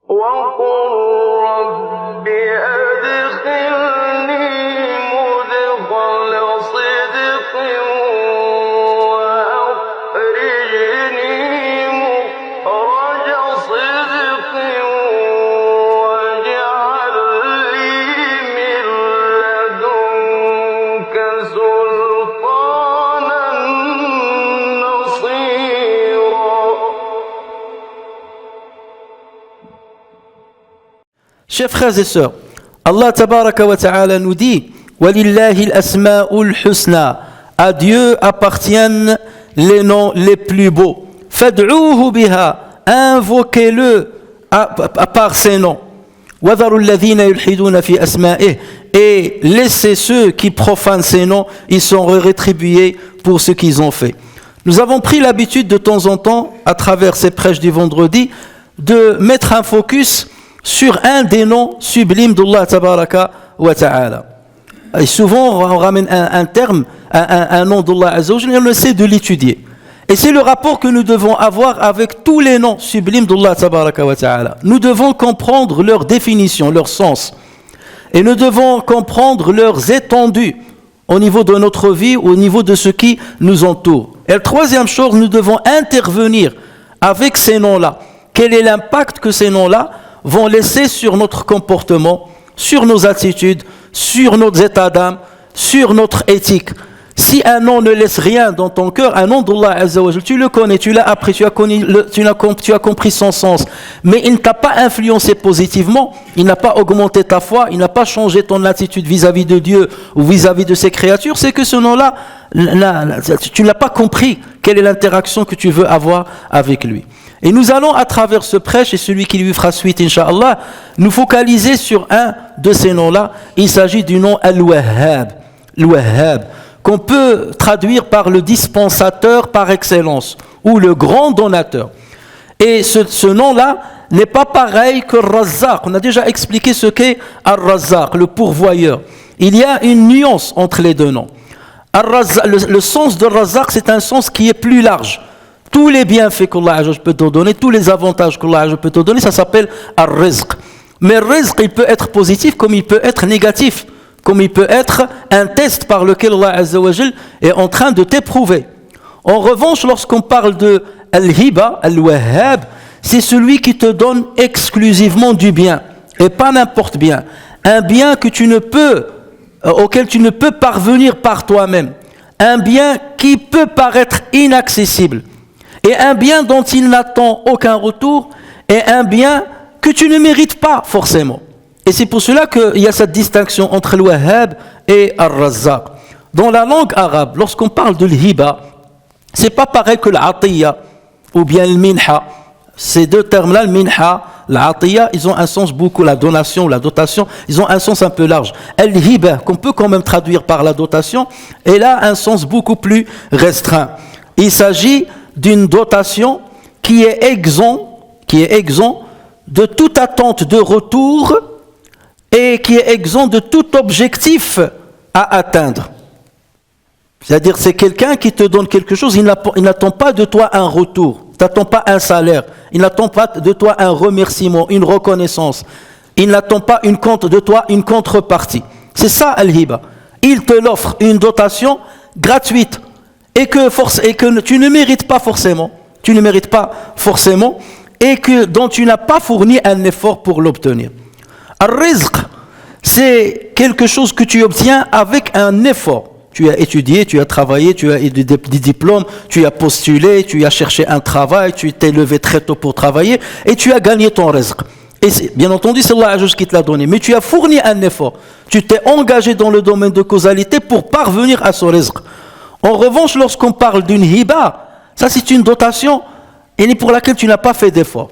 وقل رب أدخلني مدخل صدق وأخرجني مخرج صدق واجعل لي من لدنك سلطانا نصيرا. Chers frères et sœurs, Allah tabaraka wa ta'ala nous dit Walillahi al-asma'ul husna. À Dieu appartiennent les noms les plus beaux. Fad'uuhu biha. Invoquez-le par ces noms. Wadharu alladhina yulhiduna fi asma'ih. Et laissez ceux qui profanent ces noms, ils seront rétribués pour ce qu'ils ont fait. Nous avons pris l'habitude de temps en temps, à travers ces prêches du vendredi, de mettre un focus sur un des noms sublimes d'Allah tabaraka wa ta'ala. Et souvent on ramène un terme, un nom d'Allah Azza wa Jalla, et on essaie de l'étudier. Et c'est le rapport que nous devons avoir avec tous les noms sublimes d'Allah tabaraka wa ta'ala. Nous devons comprendre leur définition, leur sens. Et nous devons comprendre leurs étendues au niveau de notre vie, au niveau de ce qui nous entoure. Et la troisième chose, nous devons intervenir avec ces noms-là. Quel est l'impact que ces noms-là vont laisser sur notre comportement, sur nos attitudes, sur notre état d'âme, sur notre éthique. Si un nom ne laisse rien dans ton cœur, un nom d'Allah Azza wa Jalla, tu le connais, tu l'as appris, tu as compris son sens, mais il ne t'a pas influencé positivement, il n'a pas augmenté ta foi, il n'a pas changé ton attitude vis-à-vis de Dieu ou vis-à-vis de ses créatures, c'est que ce nom-là, tu n'as pas compris quelle est l'interaction que tu veux avoir avec lui. Et nous allons, à travers ce prêche, et celui qui lui fera suite, Inch'Allah, nous focaliser sur un de ces noms-là. Il s'agit du nom Al-Wahhab, qu'on peut traduire par le dispensateur par excellence, ou le grand donateur. Et ce nom-là n'est pas pareil que Razzaq. On a déjà expliqué ce qu'est Ar-Razzaq, le pourvoyeur. Il y a une nuance entre les deux noms. Le sens de Razzaq, c'est un sens qui est plus large. Tous les bienfaits qu'Allah peut te donner, tous les avantages qu'Allah peut te donner, ça s'appelle Ar-Rizq. Mais Rizq, il peut être positif comme il peut être négatif, comme il peut être un test par lequel Allah Azza wa Jal est en train de t'éprouver. En revanche, lorsqu'on parle de Al-Hiba, Al-Wahhab, c'est celui qui te donne exclusivement du bien, et pas n'importe bien. Un bien que auquel tu ne peux parvenir par toi-même. Un bien qui peut paraître inaccessible. Et un bien dont il n'attend aucun retour, et un bien que tu ne mérites pas forcément. Et c'est pour cela qu'il y a cette distinction entre le Wahhab et Ar-Razzaq. Dans la langue arabe, lorsqu'on parle de l'hiba, c'est pas pareil que l'atiya ou bien le minha. Ces deux termes-là, le minha, l'atiya, ils ont un sens beaucoup, la donation ou la dotation, ils ont un sens un peu large. Al-hiba, qu'on peut quand même traduire par la dotation, elle a un sens beaucoup plus restreint. Il s'agit d'une dotation qui est exempt de toute attente de retour et qui est exempt de tout objectif à atteindre. C'est-à-dire, c'est quelqu'un qui te donne quelque chose, il n'attend pas de toi un retour, il n'attend pas un salaire, il n'attend pas de toi un remerciement, une reconnaissance, il n'attend pas de toi une contrepartie. C'est ça Al-Hiba. Il te l'offre une dotation gratuite et que tu ne mérites pas forcément, et dont tu n'as pas fourni un effort pour l'obtenir. Ar-Rizq, c'est quelque chose que tu obtiens avec un effort. Tu as étudié, tu as travaillé, tu as eu des diplômes, tu as postulé, tu as cherché un travail, tu t'es levé très tôt pour travailler et tu as gagné ton rizq. Et bien entendu, c'est Allah qui te l'a donné. Mais tu as fourni un effort. Tu t'es engagé dans le domaine de causalité pour parvenir à ce rizq. En revanche, lorsqu'on parle d'une hiba, ça c'est une dotation et pour laquelle tu n'as pas fait d'effort.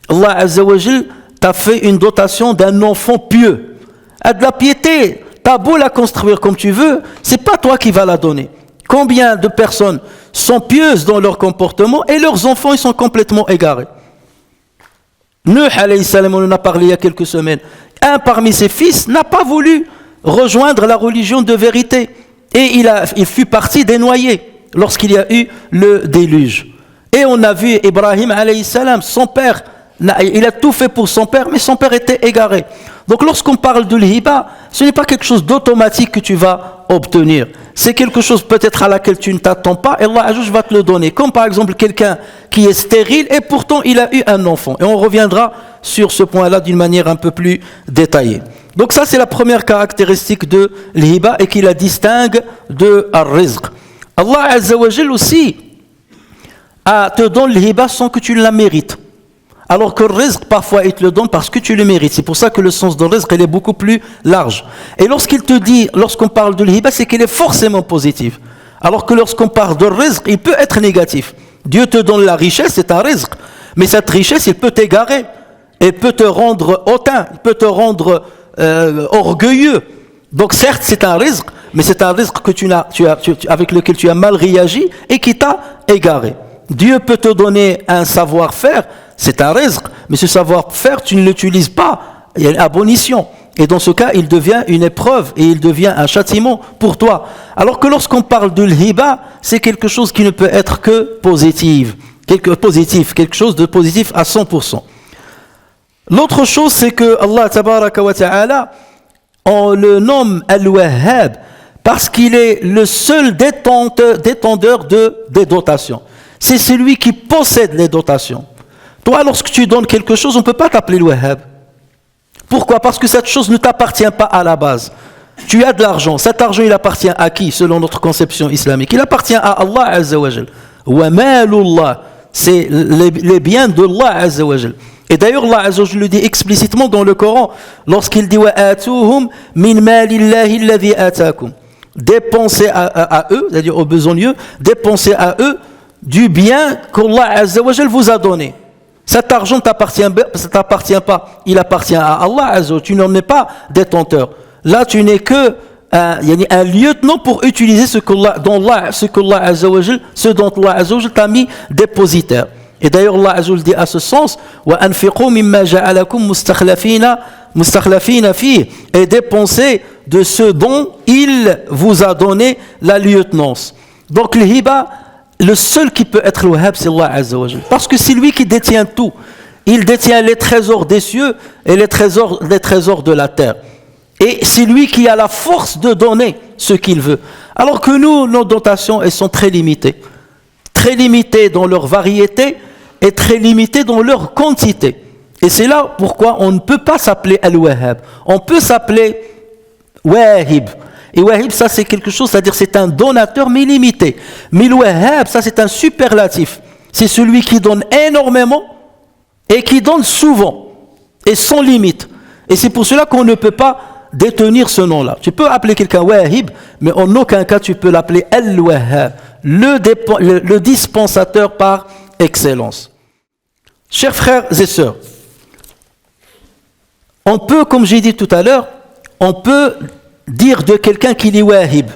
Allah Azza wa Jal t'a fait une dotation d'un enfant pieux. À de la piété, t'as beau la construire comme tu veux, c'est pas toi qui vas la donner. Combien de personnes sont pieuses dans leur comportement et leurs enfants ils sont complètement égarés. Nuh alayhi salam, on en a parlé il y a quelques semaines. Un parmi ses fils n'a pas voulu rejoindre la religion de vérité et il fut parti des noyés lorsqu'il y a eu le déluge. Et on a vu Ibrahim alayhi salam, son père il a tout fait pour son père, mais son père était égaré. Donc lorsqu'on parle de l'hiba, ce n'est pas quelque chose d'automatique que tu vas obtenir. C'est quelque chose peut-être à laquelle tu ne t'attends pas et Allah Azza wa Jalla va te le donner. Comme par exemple quelqu'un qui est stérile et pourtant il a eu un enfant. Et on reviendra sur ce point-là d'une manière un peu plus détaillée. Donc ça c'est la première caractéristique de l'hiba et qui la distingue de ar-rizq. Allah Azza wa Jalla aussi te donne l'hiba sans que tu la mérites. Alors que le rizq, parfois, il te le donne parce que tu le mérites. C'est pour ça que le sens de rizq, il est beaucoup plus large. Et lorsqu'il te dit, lorsqu'on parle de l'hiba, c'est qu'il est forcément positif. Alors que lorsqu'on parle de rizq, il peut être négatif. Dieu te donne la richesse, c'est un rizq. Mais cette richesse, il peut t'égarer. Il peut te rendre hautain. Il peut te rendre orgueilleux. Donc certes, c'est un rizq, mais c'est un rizq que avec lequel tu as mal réagi et qui t'a égaré. Dieu peut te donner un savoir-faire, c'est un rizq, mais ce savoir-faire, tu ne l'utilises pas, il y a une abolition. Et dans ce cas, il devient une épreuve et il devient un châtiment pour toi. Alors que lorsqu'on parle de l'hiba, c'est quelque chose qui ne peut être que positif, quelque chose de positif à 100%. L'autre chose, c'est que Allah tabaraka wa ta'ala, on le nomme Al-Wahhab parce qu'il est le seul détenteur des dotations. C'est celui qui possède les dotations. Toi, lorsque tu donnes quelque chose, on ne peut pas t'appeler le Wahhab. Pourquoi? Parce que cette chose ne t'appartient pas à la base. Tu as de l'argent. Cet argent, il appartient à qui, selon notre conception islamique? Il appartient à Allah Azza wa Jal. Wa malullah, c'est les biens d'Allah Azza wa Jal. Et d'ailleurs, Allah Azza wa Jal le dit explicitement dans le Coran, lorsqu'il dit wa atuhum min malillahi alladhi atakum. Dépensez à eux, c'est-à-dire aux besogneux, dépensez à eux du bien qu'Allah Azza wa Jal vous a donné. Cet argent ne t'appartient pas, il appartient à Allah Azza wa Jal, tu n'en es pas détenteur. Là, tu n'es que un lieutenant pour utiliser ce dont Allah Azza wa Jal t'a mis dépositaire. Et d'ailleurs, Allah Azza wa Jal dit à ce sens, wa anfiqu mimma ja'alakum mustakhlafina fihi, et dépensez de ce dont il vous a donné la lieutenance. Donc le hiba, le seul qui peut être le wahhab, c'est Allah Azza wa Jal. Parce que c'est lui qui détient tout. Il détient les trésors des cieux et les trésors de la terre. Et c'est lui qui a la force de donner ce qu'il veut. Alors que nous, nos dotations, elles sont très limitées. Très limitées dans leur variété et très limitées dans leur quantité. Et c'est là pourquoi on ne peut pas s'appeler Al-Wahhab. On peut s'appeler Wahib. Et Wahib, ça c'est quelque chose, c'est-à-dire c'est un donateur mais limité. Mais le Wahhab, ça c'est un superlatif. C'est celui qui donne énormément et qui donne souvent et sans limite. Et c'est pour cela qu'on ne peut pas détenir ce nom-là. Tu peux appeler quelqu'un Wahib, mais en aucun cas tu peux l'appeler Al-Wahhab, le dispensateur par excellence. Chers frères et sœurs, on peut, comme j'ai dit tout à l'heure, on peut dire de quelqu'un qu'il est wahib,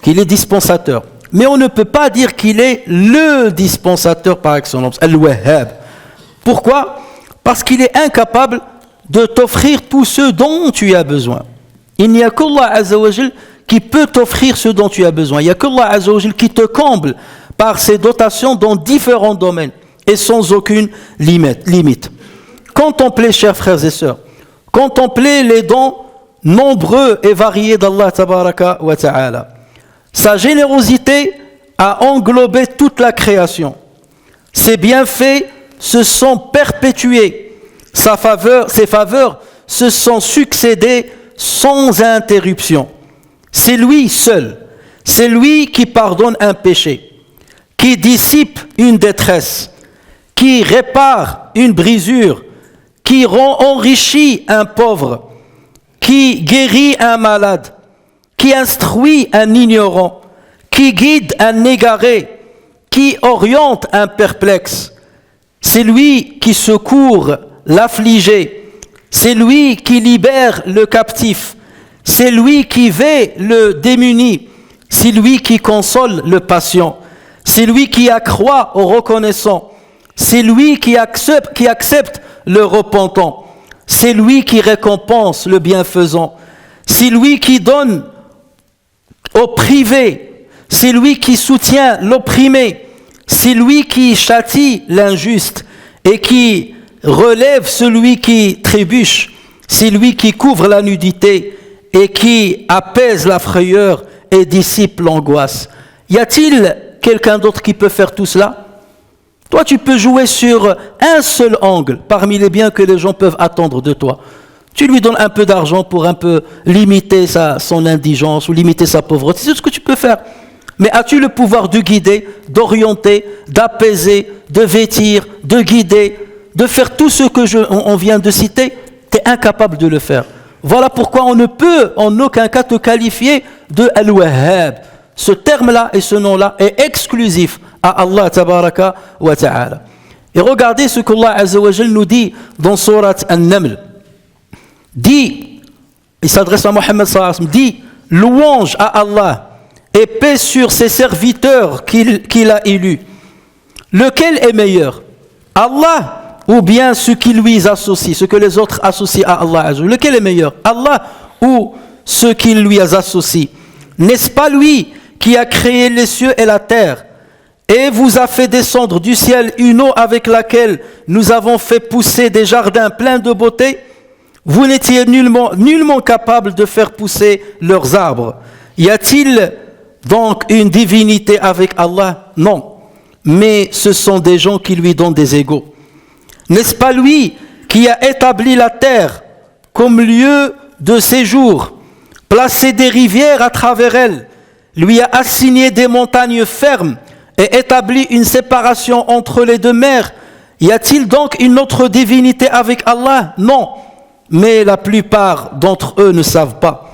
qu'il est dispensateur. Mais on ne peut pas dire qu'il est le dispensateur par excellence, al-wahhab. Pourquoi? Parce qu'il est incapable de t'offrir tout ce dont tu as besoin. Il n'y a qu'Allah Azza wa Jal qui peut t'offrir ce dont tu as besoin. Il n'y a qu'Allah Azza wa Jal qui te comble par ses dotations dans différents domaines et sans aucune limite. Contemplez, chers frères et sœurs, contemplez les dons nombreux et variés d'Allah tabaraka wa ta'ala. Sa générosité a englobé toute la création. Ses bienfaits se sont perpétués. Ses faveurs se sont succédées sans interruption. C'est lui seul. C'est lui qui pardonne un péché, qui dissipe une détresse, qui répare une brisure, qui rend enrichi un pauvre, qui guérit un malade, qui instruit un ignorant, qui guide un égaré, qui oriente un perplexe. C'est lui qui secourt l'affligé, c'est lui qui libère le captif, c'est lui qui veille le démuni, c'est lui qui console le patient, c'est lui qui accroît au reconnaissant, c'est lui qui accepte le repentant, c'est lui qui récompense le bienfaisant, c'est lui qui donne au privé, c'est lui qui soutient l'opprimé, c'est lui qui châtie l'injuste, et qui relève celui qui trébuche, c'est lui qui couvre la nudité et qui apaise la frayeur et dissipe l'angoisse. Y a-t-il quelqu'un d'autre qui peut faire tout cela? Toi, tu peux jouer sur un seul angle parmi les biens que les gens peuvent attendre de toi. Tu lui donnes un peu d'argent pour un peu limiter son indigence ou limiter sa pauvreté. C'est ce que tu peux faire. Mais as-tu le pouvoir de guider, d'orienter, d'apaiser, de vêtir, de guider, de faire tout ce que on vient de citer? Tu es incapable de le faire. Voilà pourquoi on ne peut en aucun cas te qualifier de Al-Wahhab. Ce terme-là et ce nom-là est exclusif à Allah tabaraka wa ta'ala. Et regardez ce qu'Allah Azza wa Jal nous dit dans Surat An-Naml. Dit, il s'adresse à Mohammed sallallahu alayhi wa sallam, dit louange à Allah et paix sur ses serviteurs qu'il a élus. Lequel est meilleur? Allah ou bien ce qui lui associe, ce que les autres associent à Allah Azza wa Jal? Lequel est meilleur? Allah ou ce qui lui associe? N'est-ce pas lui qui a créé les cieux et la terre et vous a fait descendre du ciel une eau avec laquelle nous avons fait pousser des jardins pleins de beauté? Vous n'étiez nullement capable de faire pousser leurs arbres. Y a-t-il donc une divinité avec Allah? Non, mais ce sont des gens qui lui donnent des égaux. N'est-ce pas lui qui a établi la terre comme lieu de séjour, placé des rivières à travers elle, lui a assigné des montagnes fermes et établi une séparation entre les deux mers? Y a-t-il donc une autre divinité avec Allah? Non, mais la plupart d'entre eux ne savent pas.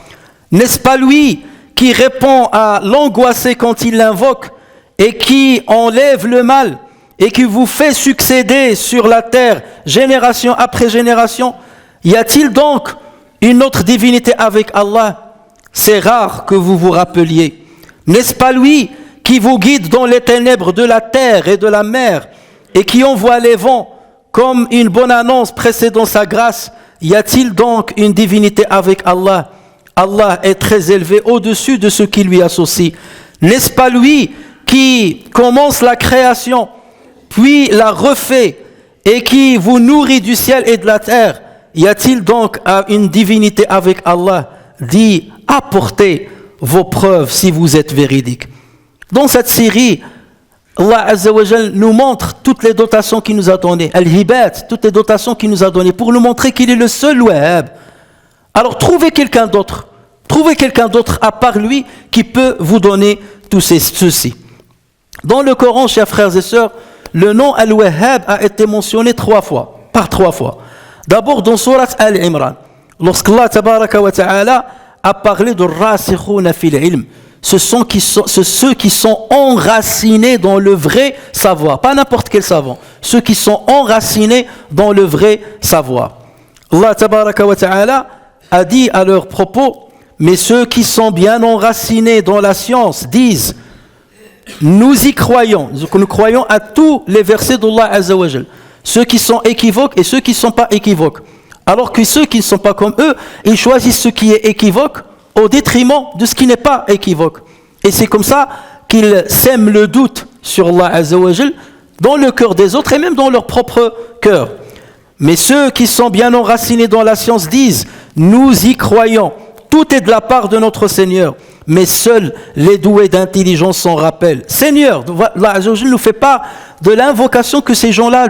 N'est-ce pas lui qui répond à l'angoissé quand il l'invoque et qui enlève le mal et qui vous fait succéder sur la terre génération après génération? Y a-t-il donc une autre divinité avec Allah? C'est rare que vous vous rappeliez. N'est-ce pas lui qui vous guide dans les ténèbres de la terre et de la mer et qui envoie les vents comme une bonne annonce précédant sa grâce? Y a-t-il donc une divinité avec Allah? Allah est très élevé au-dessus de ce qui lui associe. N'est-ce pas lui qui commence la création, puis la refait et qui vous nourrit du ciel et de la terre? Y a-t-il donc une divinité avec Allah? Dit, apportez vos preuves si vous êtes véridiques. Dans cette série, Allah Azza wa Jal nous montre toutes les dotations qu'il nous a données, Al-Hibat, toutes les dotations qu'il nous a données, pour nous montrer qu'il est le seul Wahhab. Alors trouvez quelqu'un d'autre à part lui qui peut vous donner tout ceci. Dans le Coran, chers frères et sœurs, le nom Al-Wahhab a été mentionné trois fois. D'abord dans Surat Al-Imran, lorsqu'Allah tabaraka wa ta'ala a parlé de Rasikhuna fil ilm. Ce sont ceux qui sont enracinés dans le vrai savoir, pas n'importe quel savoir, ceux qui sont enracinés dans le vrai savoir. Allah tabaraka wa ta'ala a dit à leur propos, mais ceux qui sont bien enracinés dans la science disent, nous y croyons, nous croyons à tous les versets d'Allah Azza wa Jal, ceux qui sont équivoques et ceux qui ne sont pas équivoques. Alors que ceux qui ne sont pas comme eux, ils choisissent ce qui est équivoque au détriment de ce qui n'est pas équivoque. Et c'est comme ça qu'ils sèment le doute sur Allah Azza wa Jal dans le cœur des autres et même dans leur propre cœur. Mais ceux qui sont bien enracinés dans la science disent, nous y croyons, tout est de la part de notre Seigneur, mais seuls les doués d'intelligence s'en rappellent. Seigneur, Allah Azza wa Jal ne nous fait pas de l'invocation que ces gens-là,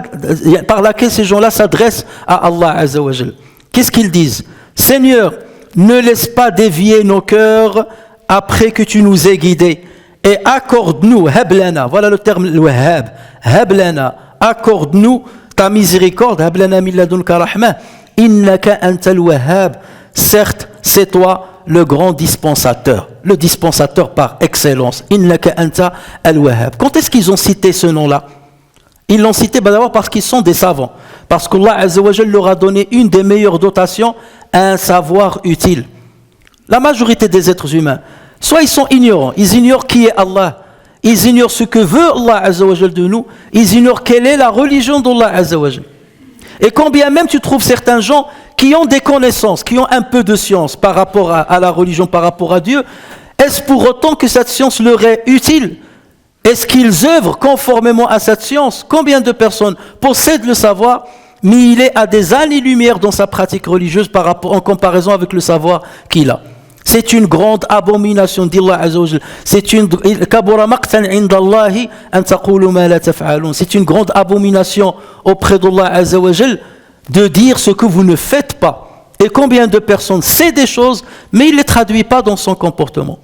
par laquelle ces gens-là s'adressent à Allah Azza wa Jal. Qu'est-ce qu'ils disent? Seigneur, ne laisse pas dévier nos cœurs après que tu nous aies guidés et accorde-nous, hablana, voilà le terme le wahhab, hablana, accorde-nous ta miséricorde, hablana min ladunka rahma, innaka antal wahhab, certes c'est toi le grand dispensateur, le dispensateur par excellence, innaka anta al-wahhab. Quand est-ce qu'ils ont cité ce nom-là? Ils l'ont cité d'abord parce qu'ils sont des savants, parce qu'Allah Azza wa Jal leur a donné une des meilleures dotations, un savoir utile. La majorité des êtres humains, soit ils sont ignorants, ils ignorent qui est Allah, ils ignorent ce que veut Allah Azza wa Jal de nous, ils ignorent quelle est la religion d'Allah Azza wa Jal. Et quand bien même tu trouves certains gens qui ont des connaissances, qui ont un peu de science par rapport à la religion, par rapport à Dieu, est-ce pour autant que cette science leur est utile? Est-ce qu'ils œuvrent conformément à cette science? Combien de personnes possèdent le savoir, mais il est à des années-lumière dans sa pratique religieuse en comparaison avec le savoir qu'il a? C'est une grande abomination d'Allah Azza wa Jal. C'est une grande abomination auprès d'Allah Azza wa Jal de dire ce que vous ne faites pas. Et combien de personnes savent des choses, mais il ne les traduit pas dans son comportement.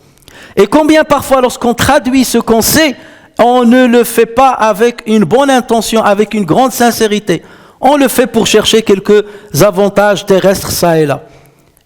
Et combien parfois, lorsqu'on traduit ce qu'on sait, on ne le fait pas avec une bonne intention, avec une grande sincérité. On le fait pour chercher quelques avantages terrestres, ça et là.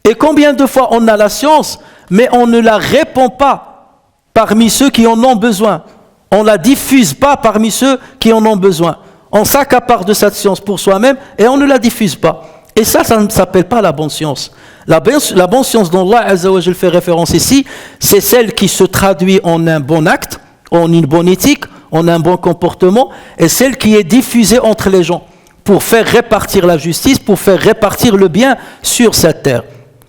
Et combien de fois on a la science, mais on ne la répand pas parmi ceux qui en ont besoin. On ne la diffuse pas parmi ceux qui en ont besoin. On s'accapare de cette science pour soi-même et on ne la diffuse pas. Et ça ne s'appelle pas la bonne science. La bonne science dont Allah Azza wa Jal fait référence ici, c'est celle qui se traduit en un bon acte, en une bonne éthique, en un bon comportement, et celle qui est diffusée entre les gens pour faire répartir la justice, pour faire répartir le bien sur cette terre.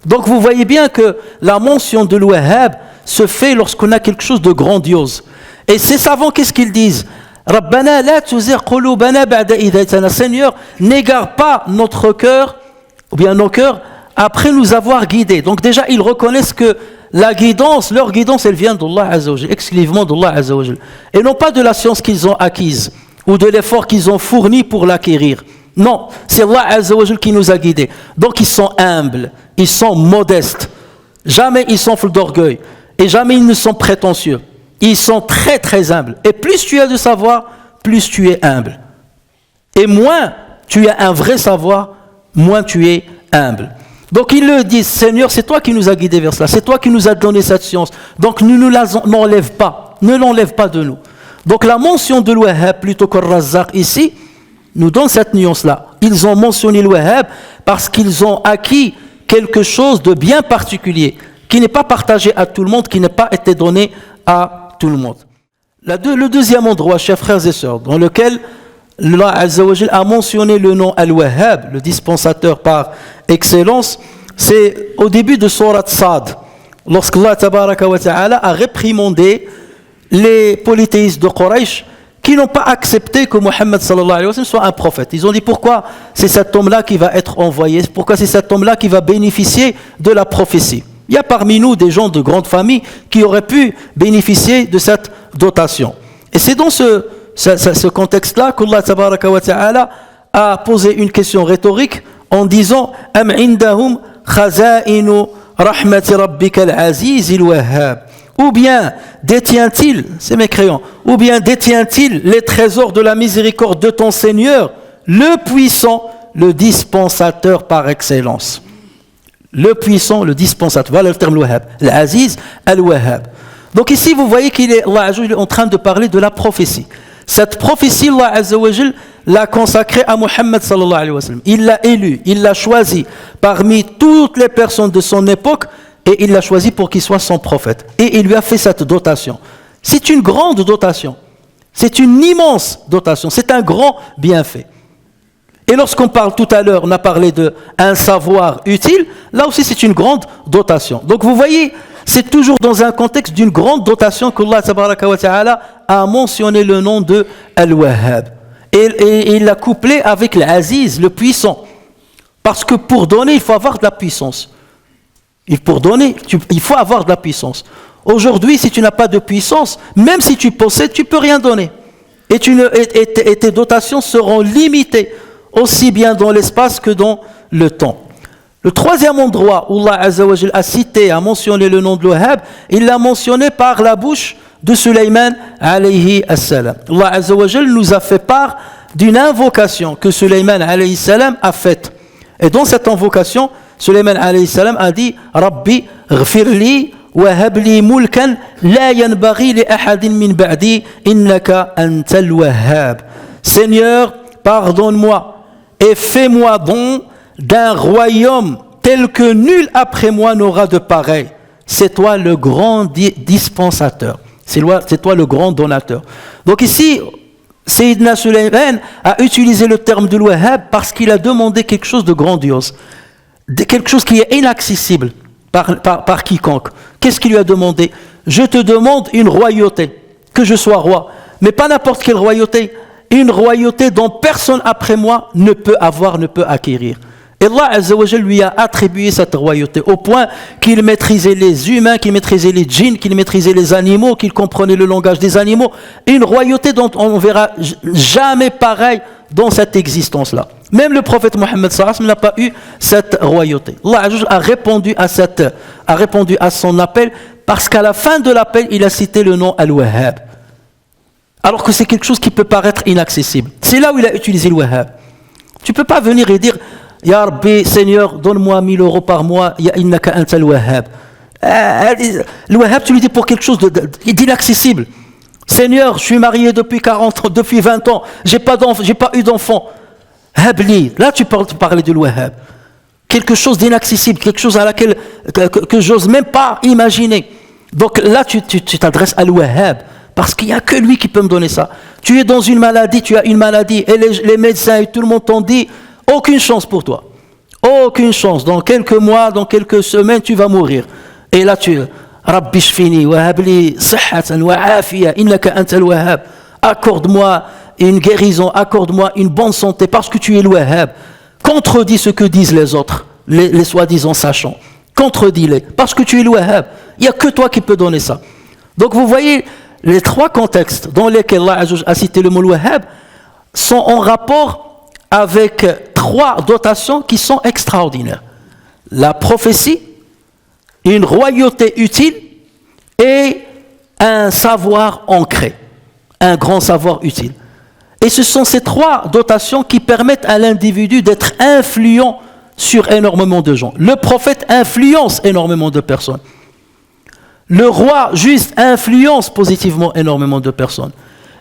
Donc vous voyez bien que la mention de l'Wahhab se fait lorsqu'on a quelque chose de grandiose. Et ces savants, qu'est-ce qu'ils disent? Rabbana la tuzigh qulubana ba'da idh hadaytana. Seigneur, n'égare pas notre cœur, ou bien nos cœurs, après nous avoir guidés. Donc déjà, ils reconnaissent que la guidance, leur guidance, elle vient d'Allah Azza wa Jal, exclusivement d'Allah Azza wa Jal. Et non pas de la science qu'ils ont acquise, ou de l'effort qu'ils ont fourni pour l'acquérir. Non, c'est Allah Azza wa Jal qui nous a guidés. Donc ils sont humbles, ils sont modestes. Jamais ils s'enflent d'orgueil. Et jamais ils ne sont prétentieux. Ils sont très très humbles. Et plus tu as de savoir, plus tu es humble. Et moins tu as un vrai savoir, moins tu es humble. Donc ils le disent, Seigneur, c'est toi qui nous as guidés vers cela. C'est toi qui nous as donné cette science. Donc ne nous l'enlève pas. Ne l'enlève pas de nous. Donc la mention de l'Wahhab plutôt que Razzaq ici, nous donne cette nuance-là. Ils ont mentionné l'Wahhab parce qu'ils ont acquis quelque chose de bien particulier, qui n'est pas partagé à tout le monde, qui n'a pas été donné à tout le monde. Le deuxième endroit, chers frères et sœurs, dans lequel Allah Azza wa Jal a mentionné le nom Al-Wahhab, le dispensateur par excellence, c'est au début de Surat Sad, lorsqu'Allah Tabaraka wa Ta'ala a réprimandé les polythéistes de Quraysh qui n'ont pas accepté que Muhammad sallallahu alayhi wa sallam soit un prophète. Ils ont dit pourquoi c'est cet homme-là qui va être envoyé, pourquoi c'est cet homme-là qui va bénéficier de la prophétie. Il y a parmi nous des gens de grande famille qui auraient pu bénéficier de cette dotation. Et c'est dans ce contexte-là qu'Allah tabaraka wa ta'ala a posé une question rhétorique en disant « Am indahum khaza'inu rahmati rabbika al-aziz il-wahhab » Ou bien détient-il, c'est mécréant, ou bien détient-il les trésors de la miséricorde de ton Seigneur, le puissant, le dispensateur par excellence. Le puissant, le dispensateur. Voilà le terme Wahhab. Al-Aziz, Al-Wahhab. Donc ici, vous voyez qu'il est, Allah Azza wa Jal, en train de parler de la prophétie. Cette prophétie, Allah Azza wa Jal l'a consacrée à Muhammad sallallahu alayhi wa sallam. Il l'a élu, il l'a choisi parmi toutes les personnes de son époque et il l'a choisi pour qu'il soit son prophète. Et il lui a fait cette dotation. C'est une grande dotation. C'est une immense dotation. C'est un grand bienfait. Et lorsqu'on parle tout à l'heure, on a parlé d'un savoir utile, là aussi c'est une grande dotation. Donc vous voyez, c'est toujours dans un contexte d'une grande dotation qu'Allah tabaraka wa ta'ala a mentionné le nom de Al-Wahhab. Et il l'a couplé avec l'Aziz, le puissant. Parce que pour donner, il faut avoir de la puissance. Pour donner, il faut avoir de la puissance. Aujourd'hui, si tu n'as pas de puissance, même si tu possèdes, tu ne peux rien donner. Et tes dotations seront limitées, aussi bien dans l'espace que dans le temps. Le troisième endroit où Allah Azza wa Jal a cité, a mentionné le nom de l'Wahhab, il l'a mentionné par la bouche de Sulayman alayhi as-salam. Allah Azza wa Jal nous a fait part d'une invocation que Sulayman alayhi salam a faite. Et dans cette invocation, Sulayman alayhi salam a dit « Rabbi, ghfirli wa habli mulkan la yanbaghi li ahadin min ba'di innaka antal wahhab » Seigneur, pardonne-moi et fais-moi don d'un royaume tel que nul après moi n'aura de pareil. C'est toi le grand dispensateur. C'est toi le grand donateur. Donc ici, Sayyidina Sulayman a utilisé le terme de l'Wahhab parce qu'il a demandé quelque chose de grandiose. Quelque chose qui est inaccessible par quiconque. Qu'est-ce qu'il lui a demandé? Je te demande une royauté que je sois roi, mais pas n'importe quelle royauté, une royauté dont personne après moi ne peut avoir, ne peut acquérir. Et Allah Azza wa Jal lui a attribué cette royauté au point qu'il maîtrisait les humains, qu'il maîtrisait les djinns, qu'il maîtrisait les animaux, qu'il comprenait le langage des animaux. Une royauté dont on ne verra jamais pareil dans cette existence-là. Même le prophète Mohammed sallallahu alayhi wa sallam n'a pas eu cette royauté. Allah Azza wa Jal a répondu à son appel parce qu'à la fin de l'appel, il a cité le nom Al-Wahhab. Alors que c'est quelque chose qui peut paraître inaccessible. C'est là où il a utilisé le Wahhab. Tu ne peux pas venir et dire Ya Rabbi, Seigneur, donne-moi 1000 euros par mois, Ya innaka anta al-Wahhab. Le Wahhab, tu lui dis pour quelque chose d'inaccessible. Seigneur, je suis marié depuis 40 ans, depuis 20 ans, j'ai pas eu d'enfant. Habli, là tu parlais de Wahhab. Quelque chose d'inaccessible, quelque chose à laquelle que j'ose même pas imaginer. Donc là tu t'adresses à Wahhab. Parce qu'il n'y a que lui qui peut me donner ça. Tu es dans une maladie, tu as une maladie, et les médecins et tout le monde t'ont dit aucune chance pour toi. Aucune chance. Dans quelques mois, dans quelques semaines, tu vas mourir. Et là, Rabbi shfini, wa habli sihhatan wa afiya, innaka anta al-Wahhab. Accorde-moi une guérison, accorde-moi une bonne santé, parce que tu es le Wahhab. Contredis ce que disent les autres, les soi-disant sachants. Contredis-les, parce que tu es le Wahhab. Il n'y a que toi qui peux donner ça. Donc vous voyez, les trois contextes dans lesquels Allah a cité le mot Wahhab sont en rapport avec trois dotations qui sont extraordinaires. La prophétie, une royauté utile et un savoir ancré, un grand savoir utile. Et ce sont ces trois dotations qui permettent à l'individu d'être influent sur énormément de gens. Le prophète influence énormément de personnes. Le roi juste influence positivement énormément de personnes.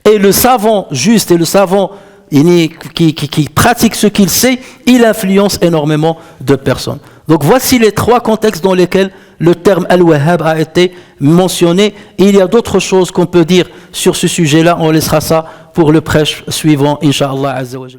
Et le savant juste et le savant qui pratique ce qu'il sait, il influence énormément de personnes. Donc voici les trois contextes dans lesquels le terme Al-Wahhab a été mentionné. Et il y a d'autres choses qu'on peut dire sur ce sujet-là. On laissera ça pour le prêche suivant, Inch'Allah Azza wa Jalla.